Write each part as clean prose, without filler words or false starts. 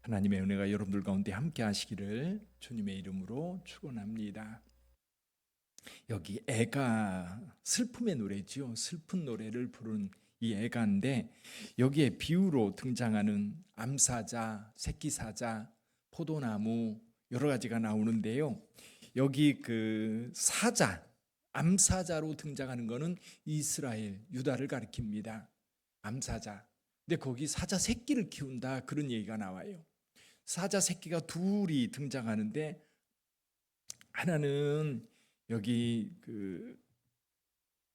하나님의 은혜가 여러분들 가운데 함께 하시기를 주님의 이름으로 축원합니다. 여기 애가 슬픔의 노래지요. 슬픈 노래를 부른 이 애가인데 여기에 비유로 등장하는 암사자, 새끼사자, 포도나무 여러 가지가 나오는데요. 여기 그 사자, 암사자로 등장하는 것은 이스라엘, 유다를 가리킵니다. 암사자. 근데 거기 사자 새끼를 키운다 그런 얘기가 나와요. 사자 새끼가 둘이 등장하는데 하나는 여기 그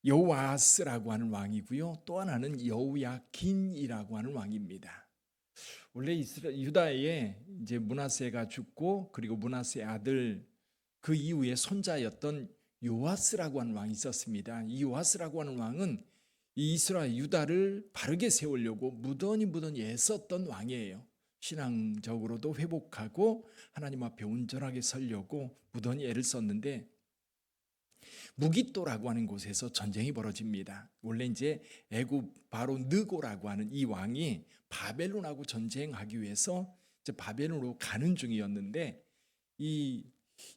여호아스라고 하는 왕이고요. 또 하나는 여호야긴이라고 하는 왕입니다. 원래 유다에 이제 므낫세가 죽고 그리고 므낫세 아들 그 이후에 손자였던 요아스라고 하는 왕이 있었습니다. 이 요아스라고 하는 왕은 이 이스라엘 유다를 바르게 세우려고 무던히 애썼던 왕이에요. 신앙적으로도 회복하고 하나님 앞에 온전하게 서려고 무던히 애를 썼는데 무깃도라고 하는 곳에서 전쟁이 벌어집니다. 원래 이제 애굽 바로 느고라고 하는 이 왕이 바벨론하고 전쟁하기 위해서 이제 바벨론으로 가는 중이었는데 이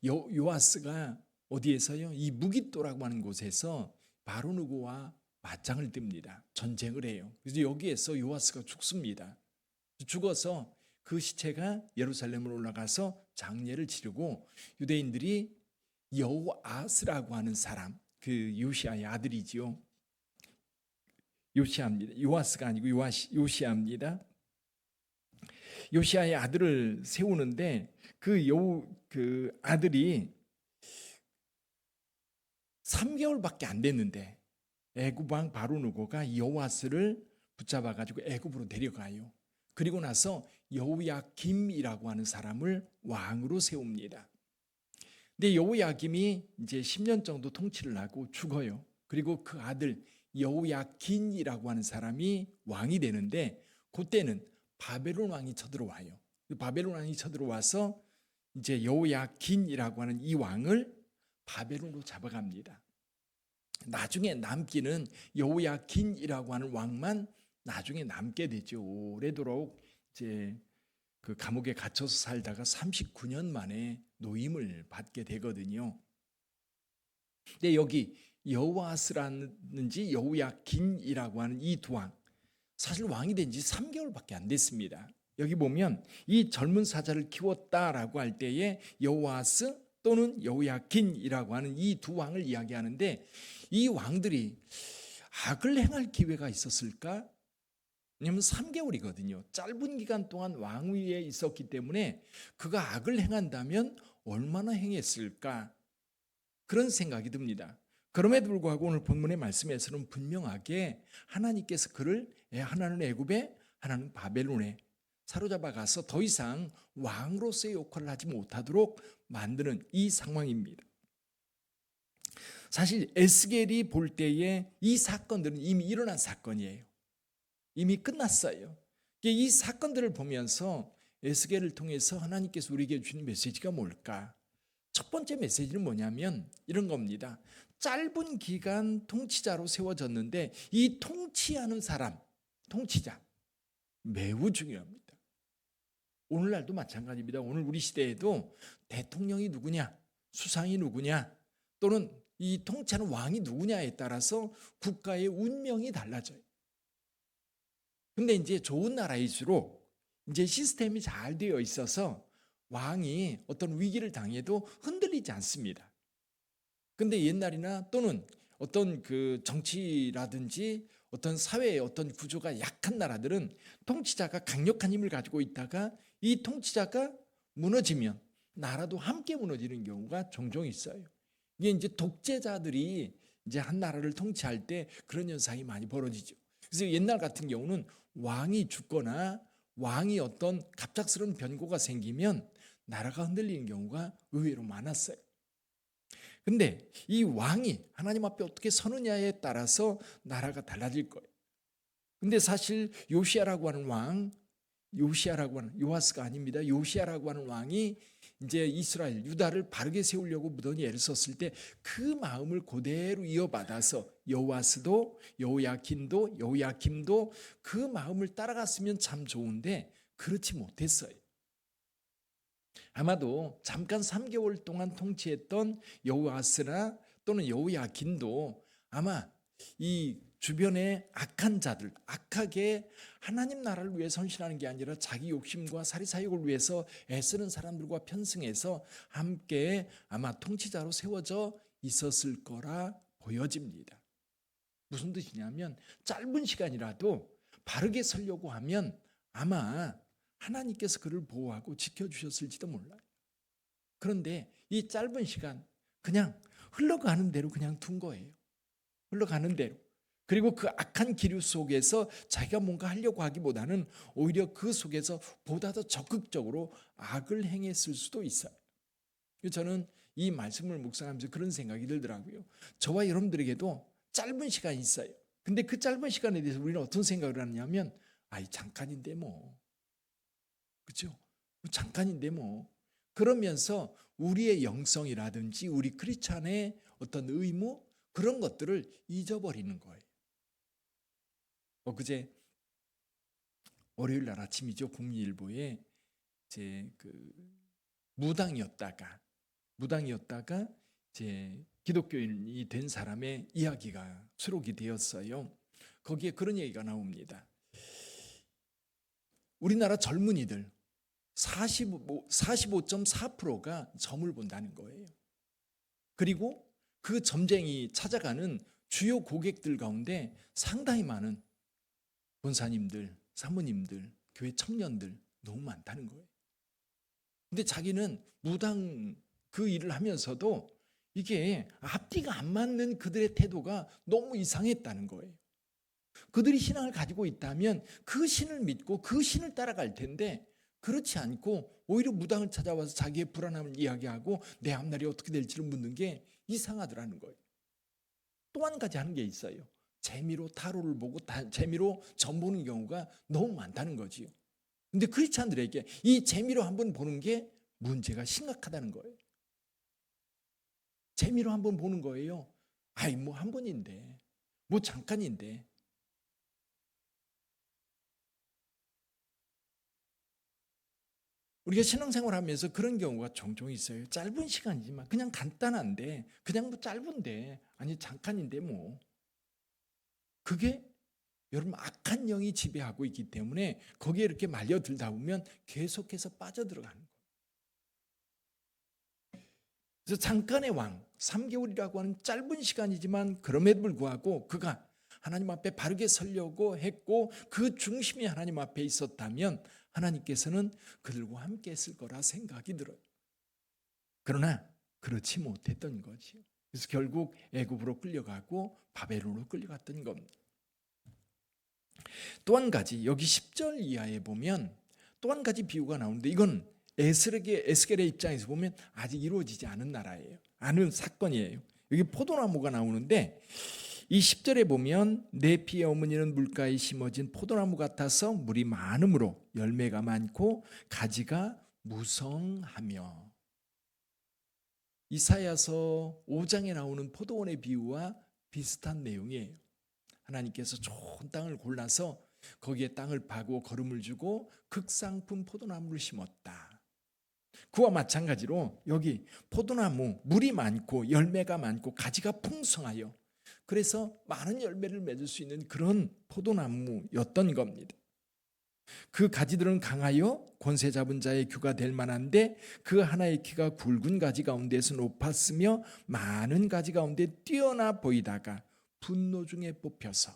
요아스가 어디에서요? 이 무깃도라고 하는 곳에서 바로 느고와 맞짱을 뜹니다. 전쟁을 해요. 그래서 여기에서 요아스가 죽습니다. 죽어서 그 시체가 예루살렘으로 올라가서 장례를 치르고 유대인들이 여호아스라고 하는 사람, 그 요시아의 아들이지요. 요시아입니다. 요아스가 아니고 요시아입니다. 요시아의 아들을 세우는데 그 아들이 3개월밖에 안 됐는데 애굽 왕 바로 느고가 여호아스를 붙잡아 가지고 애굽으로 데려가요. 그리고 나서 여호야김이라고 하는 사람을 왕으로 세웁니다. 근데 여호야김이 이제 10년 정도 통치를 하고 죽어요. 그리고 그 아들 여호야긴이라고 하는 사람이 왕이 되는데 그때는 바벨론 왕이 쳐들어와요. 바벨론 왕이 쳐들어와서 이제 여호야긴이라고 하는 이 왕을 바벨론으로 잡아갑니다. 나중에 남기는 여호야긴이라고 하는 왕만 나중에 남게 되죠. 오래도록 이제 그 감옥에 갇혀서 살다가 39년 만에 노임을 받게 되거든요. 근데 여기 여호아스라는지 여호야긴이라고 하는 이 두 왕, 사실 왕이 된 지 3개월밖에 안 됐습니다. 여기 보면 이 젊은 사자를 키웠다라고 할 때에 여호아스 또는 여호야긴이라고 하는 이 두 왕을 이야기하는데 이 왕들이 악을 행할 기회가 있었을까? 왜냐하면 3개월이거든요. 짧은 기간 동안 왕위에 있었기 때문에 그가 악을 행한다면 얼마나 행했을까? 그런 생각이 듭니다. 그럼에도 불구하고 오늘 본문의 말씀에서는 분명하게 하나님께서 그를 하나는 애굽에 하나는 바벨론에 사로잡아 가서 더 이상 왕으로서의 역할을 하지 못하도록 만드는 이 상황입니다. 사실 에스겔이 볼 때에 이 사건들은 이미 일어난 사건이에요. 이미 끝났어요. 이 사건들을 보면서 에스겔을 통해서 하나님께서 우리에게 주는 메시지가 뭘까? 첫 번째 메시지는 뭐냐면 이런 겁니다. 짧은 기간 통치자로 세워졌는데 이 통치하는 사람, 통치자 매우 중요합니다. 오늘날도 마찬가지입니다. 오늘 우리 시대에도 대통령이 누구냐, 수상이 누구냐, 또는 이 통치하는 왕이 누구냐에 따라서 국가의 운명이 달라져요. 근데 이제 좋은 나라일수록 이제 시스템이 잘 되어 있어서 왕이 어떤 위기를 당해도 흔들리지 않습니다. 근데 옛날이나 또는 어떤 그 정치라든지 어떤 사회의 어떤 구조가 약한 나라들은 통치자가 강력한 힘을 가지고 있다가 이 통치자가 무너지면 나라도 함께 무너지는 경우가 종종 있어요. 이게 이제 독재자들이 이제 한 나라를 통치할 때 그런 현상이 많이 벌어지죠. 그래서 옛날 같은 경우는 왕이 죽거나 왕이 어떤 갑작스러운 변고가 생기면 나라가 흔들리는 경우가 의외로 많았어요. 근데 이 왕이 하나님 앞에 어떻게 서느냐에 따라서 나라가 달라질 거예요. 근데 사실 요시아라고 하는 왕, 요아스가 아닙니다. 요시아라고 하는 왕이 이제 이스라엘 유다를 바르게 세우려고 무던히 애를 썼을 때 그 마음을 그대로 이어받아서 여호아스도 여호야긴도 여호야김도 그 마음을 따라갔으면 참 좋은데 그렇지 못했어요. 아마도 잠깐 3개월 동안 통치했던 여호아스나 또는 여호야긴도 아마 이 주변의 악한 자들, 악하게 하나님 나라를 위해 헌신하는 게 아니라 자기 욕심과 사리사욕을 위해서 애쓰는 사람들과 편승해서 함께 아마 통치자로 세워져 있었을 거라 보여집니다. 무슨 뜻이냐면 짧은 시간이라도 바르게 서려고 하면 아마 하나님께서 그를 보호하고 지켜주셨을지도 몰라요. 그런데 이 짧은 시간 그냥 흘러가는 대로 그냥 둔 거예요. 흘러가는 대로. 그리고 그 악한 기류 속에서 자기가 뭔가 하려고 하기보다는 오히려 그 속에서 보다 더 적극적으로 악을 행했을 수도 있어요. 저는 이 말씀을 묵상하면서 그런 생각이 들더라고요. 저와 여러분들에게도 짧은 시간이 있어요. 근데 그 짧은 시간에 대해서 우리는 어떤 생각을 하냐면 아이 잠깐인데 뭐. 그렇죠? 잠깐인데 뭐. 그러면서 우리의 영성이라든지 우리 크리스찬의 어떤 의무 그런 것들을 잊어버리는 거예요. 그제 월요일 날 아침이죠. 국민일보에 제 무당이었다가 이제 기독교인이 된 사람의 이야기가 수록이 되었어요. 거기에 그런 얘기가 나옵니다. 우리나라 젊은이들 45.4%가 점을 본다는 거예요. 그리고 그 점쟁이 찾아가는 주요 고객들 가운데 상당히 많은 권사님들, 사모님들, 교회 청년들 너무 많다는 거예요. 근데 자기는 무당 그 일을 하면서도 이게 앞뒤가 안 맞는 그들의 태도가 너무 이상했다는 거예요. 그들이 신앙을 가지고 있다면 그 신을 믿고 그 신을 따라갈 텐데 그렇지 않고 오히려 무당을 찾아와서 자기의 불안함을 이야기하고 내 앞날이 어떻게 될지를 묻는 게 이상하더라는 거예요. 또 한 가지 하는 게 있어요. 재미로 타로를 보고 재미로 점 보는 경우가 너무 많다는 거지요. 근데 크리스찬들에게 이 재미로 한번 보는 게 문제가 심각하다는 거예요. 재미로 한번 보는 거예요. 아이 뭐 한 번인데 뭐 잠깐인데. 우리가 신앙생활 하면서 그런 경우가 종종 있어요. 짧은 시간이지만 그냥 간단한데 그냥 뭐 짧은데 아니 잠깐인데 뭐. 그게 여러분 악한 영이 지배하고 있기 때문에 거기에 이렇게 말려들다 보면 계속해서 빠져들어가는 거예요. 그래서 잠깐의 왕 3개월이라고 하는 짧은 시간이지만 그럼에도 불구하고 그가 하나님 앞에 바르게 서려고 했고 그 중심이 하나님 앞에 있었다면 하나님께서는 그들과 함께 했을 거라 생각이 들어요. 그러나 그렇지 못했던 거지요. 그래서 결국 애굽으로 끌려가고 바벨론으로 끌려갔던 겁니다. 또 한 가지 여기 10절 이하에 보면 또 한 가지 비유가 나오는데 이건 에스겔의 입장에서 보면 아직 이루어지지 않은 나라예요. 않은 사건이에요. 여기 포도나무가 나오는데 이 10절에 보면 내 피의 어머니는 물가에 심어진 포도나무 같아서 물이 많음으로 열매가 많고 가지가 무성하며. 이사야서 5장에 나오는 포도원의 비유와 비슷한 내용이에요. 하나님께서 좋은 땅을 골라서 거기에 땅을 파고 거름을 주고 극상품 포도나무를 심었다. 그와 마찬가지로 여기 포도나무 물이 많고 열매가 많고 가지가 풍성하여 그래서 많은 열매를 맺을 수 있는 그런 포도나무였던 겁니다. 그 가지들은 강하여 권세 잡은 자의 규가 될 만한데 그 하나의 키가 굵은 가지 가운데서 높았으며 많은 가지 가운데 뛰어나 보이다가 분노 중에 뽑혀서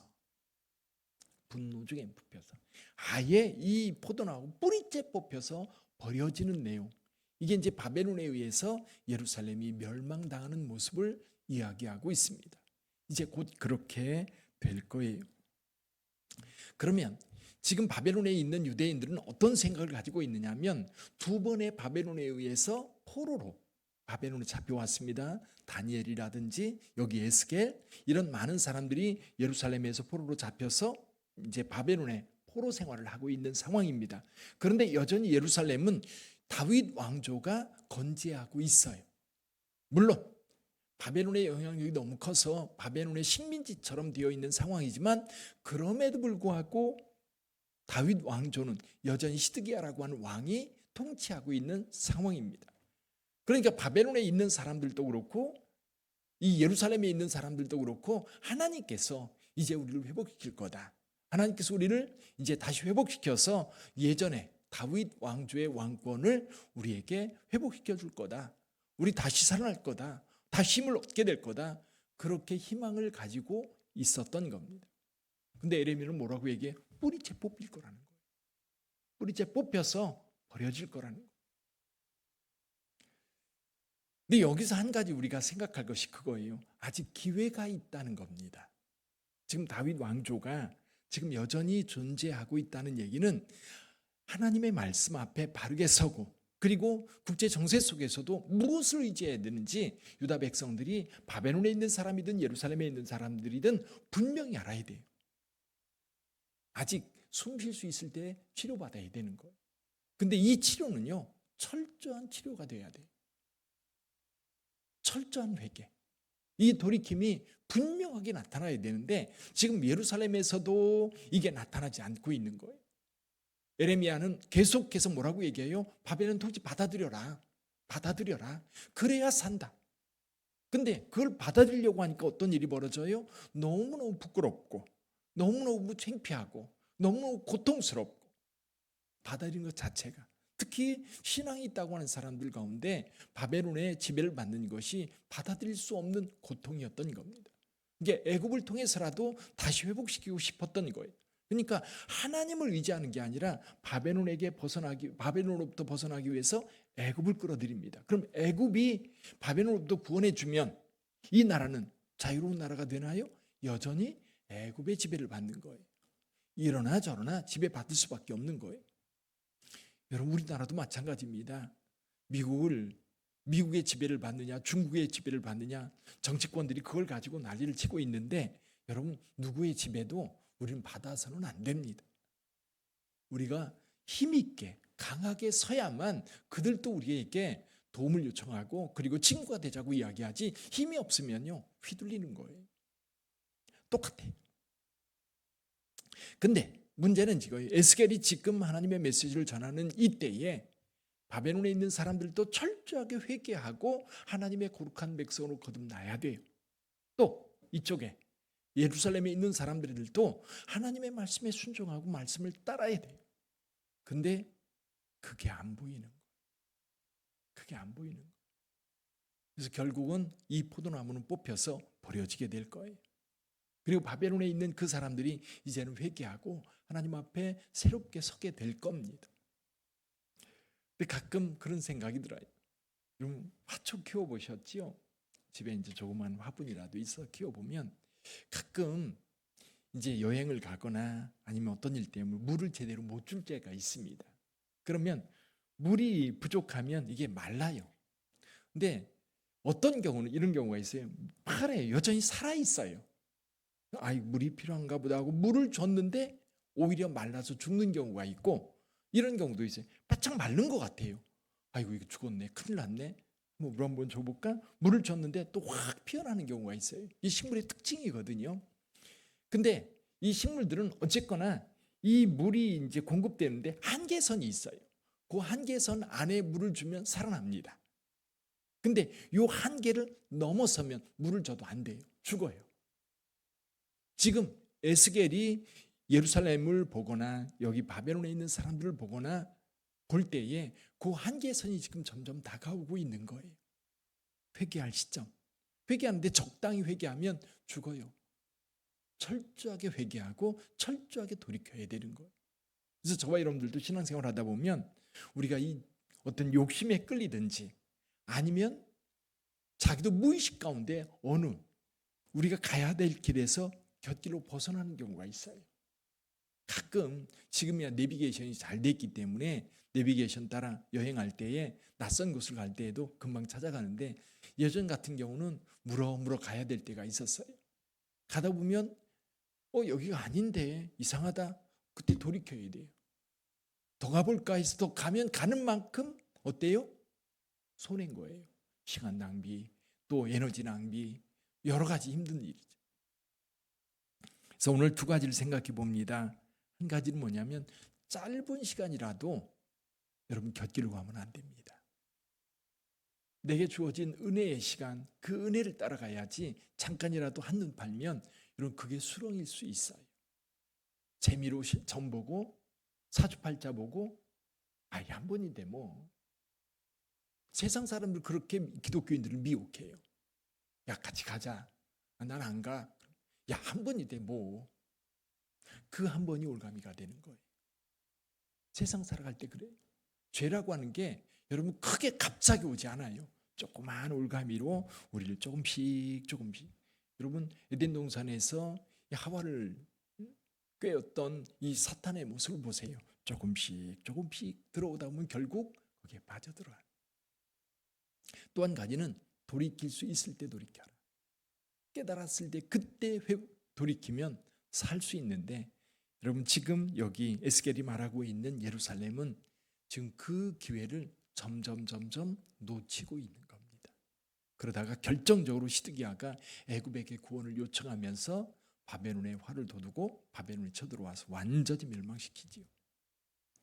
아예 이 포도나무 뿌리째 뽑혀서 버려지는 내용. 이게 이제 바벨론에 의해서 예루살렘이 멸망당하는 모습을 이야기하고 있습니다. 이제 곧 그렇게 될 거예요. 그러면 지금 바벨론에 있는 유대인들은 어떤 생각을 가지고 있느냐면 두 번의 바벨론에 의해서 포로로 바벨론에 잡혀왔습니다. 다니엘이라든지 여기 에스겔 이런 많은 사람들이 예루살렘에서 포로로 잡혀서 이제 바벨론에 포로 생활을 하고 있는 상황입니다. 그런데 여전히 예루살렘은 다윗 왕조가 건재하고 있어요. 물론 바벨론의 영향력이 너무 커서 바벨론의 식민지처럼 되어 있는 상황이지만 그럼에도 불구하고 다윗 왕조는 여전히 시드기야라고 하는 왕이 통치하고 있는 상황입니다. 그러니까 바벨론에 있는 사람들도 그렇고 이 예루살렘에 있는 사람들도 그렇고 하나님께서 이제 우리를 회복시킬 거다. 하나님께서 우리를 이제 다시 회복시켜서 예전에 다윗 왕조의 왕권을 우리에게 회복시켜 줄 거다. 우리 다시 살아날 거다. 다시 힘을 얻게 될 거다. 그렇게 희망을 가지고 있었던 겁니다. 근데 에레미야는 뭐라고 얘기해? 뿌리째 뽑힐 거라는 거예요. 뿌리째 뽑혀서 버려질 거라는 거예요. 근데 여기서 한 가지 우리가 생각할 것이 그거예요. 아직 기회가 있다는 겁니다. 지금 다윗 왕조가 지금 여전히 존재하고 있다는 얘기는 하나님의 말씀 앞에 바르게 서고 그리고 국제 정세 속에서도 무엇을 의지해야 되는지 유다 백성들이 바벨론에 있는 사람이든 예루살렘에 있는 사람들이든 분명히 알아야 돼요. 아직 숨 쉴 수 있을 때 치료받아야 되는 거예요. 근데 이 치료는요, 철저한 치료가 돼야 돼요. 철저한 회개. 이 돌이킴이 분명하게 나타나야 되는데 지금 예루살렘에서도 이게 나타나지 않고 있는 거예요. 에레미야는 계속해서 뭐라고 얘기해요? 바벨론 통치 받아들여라. 받아들여라. 그래야 산다. 근데 그걸 받아들이려고 하니까 어떤 일이 벌어져요? 너무너무 부끄럽고 너무너무 창피하고 너무너무 고통스럽고 받아들이는 것 자체가 특히 신앙이 있다고 하는 사람들 가운데 바벨론의 지배를 받는 것이 받아들일 수 없는 고통이었던 겁니다. 이게 애굽을 통해서라도 다시 회복시키고 싶었던 거예요. 그러니까 하나님을 의지하는 게 아니라 바벨론으로부터 벗어나기 위해서 애굽을 끌어들입니다. 그럼 애굽이 바벨론으로부터 구원해 주면 이 나라는 자유로운 나라가 되나요? 여전히 애굽의 지배를 받는 거예요. 이러나 저러나 지배받을 수밖에 없는 거예요. 여러분 우리나라도 마찬가지입니다. 미국의 지배를 받느냐 중국의 지배를 받느냐 정치권들이 그걸 가지고 난리를 치고 있는데 여러분 누구의 지배도 우리는 받아서는 안 됩니다. 우리가 힘있게 강하게 서야만 그들도 우리에게 도움을 요청하고 그리고 친구가 되자고 이야기하지 힘이 없으면요 휘둘리는 거예요. 똑같아요. 근데 문제는 이거예요. 에스겔이 지금 하나님의 메시지를 전하는 이때에 바벨론에 있는 사람들도 철저하게 회개하고 하나님의 거룩한 백성으로 거듭나야 돼요. 또 이쪽에 예루살렘에 있는 사람들도 하나님의 말씀에 순종하고 말씀을 따라야 돼요. 근데 그게 안 보이는 거예요. 그게 안 보이는 거예요. 그래서 결국은 이 포도나무는 뽑혀서 버려지게 될 거예요. 그리고 바벨론에 있는 그 사람들이 이제는 회개하고 하나님 앞에 새롭게 서게 될 겁니다. 근데 가끔 그런 생각이 들어요. 여러분 화초 키워보셨지요? 집에 이제 조그만 화분이라도 있어 키워보면 가끔 이제 여행을 가거나 아니면 어떤 일 때문에 물을 제대로 못 줄 때가 있습니다. 그러면 물이 부족하면 이게 말라요. 근데 어떤 경우는 이런 경우가 있어요. 팔에 여전히 살아있어요. 물이 필요한가 보다 하고 물을 줬는데 오히려 말라서 죽는 경우가 있고 이런 경우도 있어요. 바짝 마른 것 같아요. 이거 죽었네. 큰일 났네. 물 한번 줘볼까? 물을 줬는데 또 확 피어나는 경우가 있어요. 이 식물의 특징이거든요. 근데 이 식물들은 어쨌거나 이 물이 이제 공급되는데 한계선이 있어요. 그 한계선 안에 물을 주면 살아납니다. 근데 이 한계를 넘어서면 물을 줘도 안 돼요. 죽어요. 지금 에스겔이 예루살렘을 보거나 여기 바벨론에 있는 사람들을 보거나 볼 때에 그 한계선이 지금 점점 다가오고 있는 거예요. 회개할 시점. 회개하는데 적당히 회개하면 죽어요. 철저하게 회개하고 철저하게 돌이켜야 되는 거예요. 그래서 저와 여러분들도 신앙생활 하다 보면 우리가 이 어떤 욕심에 끌리든지 아니면 자기도 무의식 가운데 어느 우리가 가야 될 길에서 곁길로 벗어나는 경우가 있어요. 가끔 지금이야 내비게이션이 잘 됐기 때문에 내비게이션 따라 여행할 때에 낯선 곳을 갈 때에도 금방 찾아가는데 예전 같은 경우는 물어 가야 될 때가 있었어요. 가다 보면 여기가 아닌데 이상하다. 그때 돌이켜야 돼요. 더 가볼까 해서 더 가면 가는 만큼 어때요? 손해인 거예요. 시간 낭비, 또 에너지 낭비, 여러 가지 힘든 일이죠. 그래서 오늘 두 가지를 생각해 봅니다. 한 가지는 뭐냐면 짧은 시간이라도 여러분 곁길로 가면 안 됩니다. 내게 주어진 은혜의 시간, 그 은혜를 따라가야지. 잠깐이라도 한눈 팔면 여러분 그게 수렁일 수 있어요. 재미로 점 보고 사주팔자 보고 아예 한 번인데 뭐. 세상 사람들 그렇게 기독교인들을 미혹해요. 야 같이 가자. 난 안 가. 야 한 번인데 뭐. 그 한 번이 올가미가 되는 거예요. 세상 살아갈 때 그래요. 죄라고 하는 게 여러분 크게 갑자기 오지 않아요. 조그마한 올가미로 우리를 조금씩. 여러분 에덴 동산에서 하와를 꿰었던 이 사탄의 모습을 보세요. 조금씩 들어오다 보면 결국 거기에 빠져들어요. 또 한 가지는 돌이킬 수 있을 때 돌이켜라. 깨달았을 때 그때 돌이키면 살 수 있는데, 여러분 지금 여기 에스겔이 말하고 있는 예루살렘은 지금 그 기회를 점점 놓치고 있는 겁니다. 그러다가 결정적으로 시드기야가 애굽에게 구원을 요청하면서 바벨론의 활을 돋우고 바벨론에 쳐들어와서 완전히 멸망시키지요.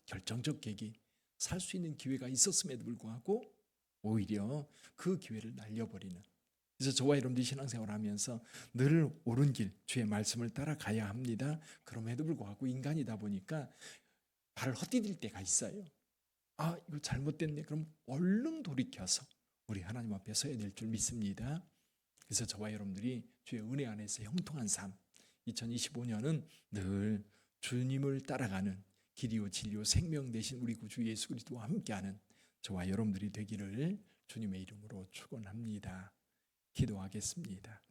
결정적 계기, 살 수 있는 기회가 있었음에도 불구하고 오히려 그 기회를 날려버리는. 그래서 저와 여러분들이 신앙생활하면서 늘 옳은 길, 주의 말씀을 따라가야 합니다. 그럼에도 불구하고 인간이다 보니까 발을 헛디딜 때가 있어요. 아, 이거 잘못됐네. 그럼 얼른 돌이켜서 우리 하나님 앞에 서야 될 줄 믿습니다. 그래서 저와 여러분들이 주의 은혜 안에서 형통한 삶, 2025년은 늘 주님을 따라가는 길이요 진리요 생명 되신 우리 구주 예수 그리스도와 함께하는 저와 여러분들이 되기를 주님의 이름으로 축원합니다. 기도하겠습니다.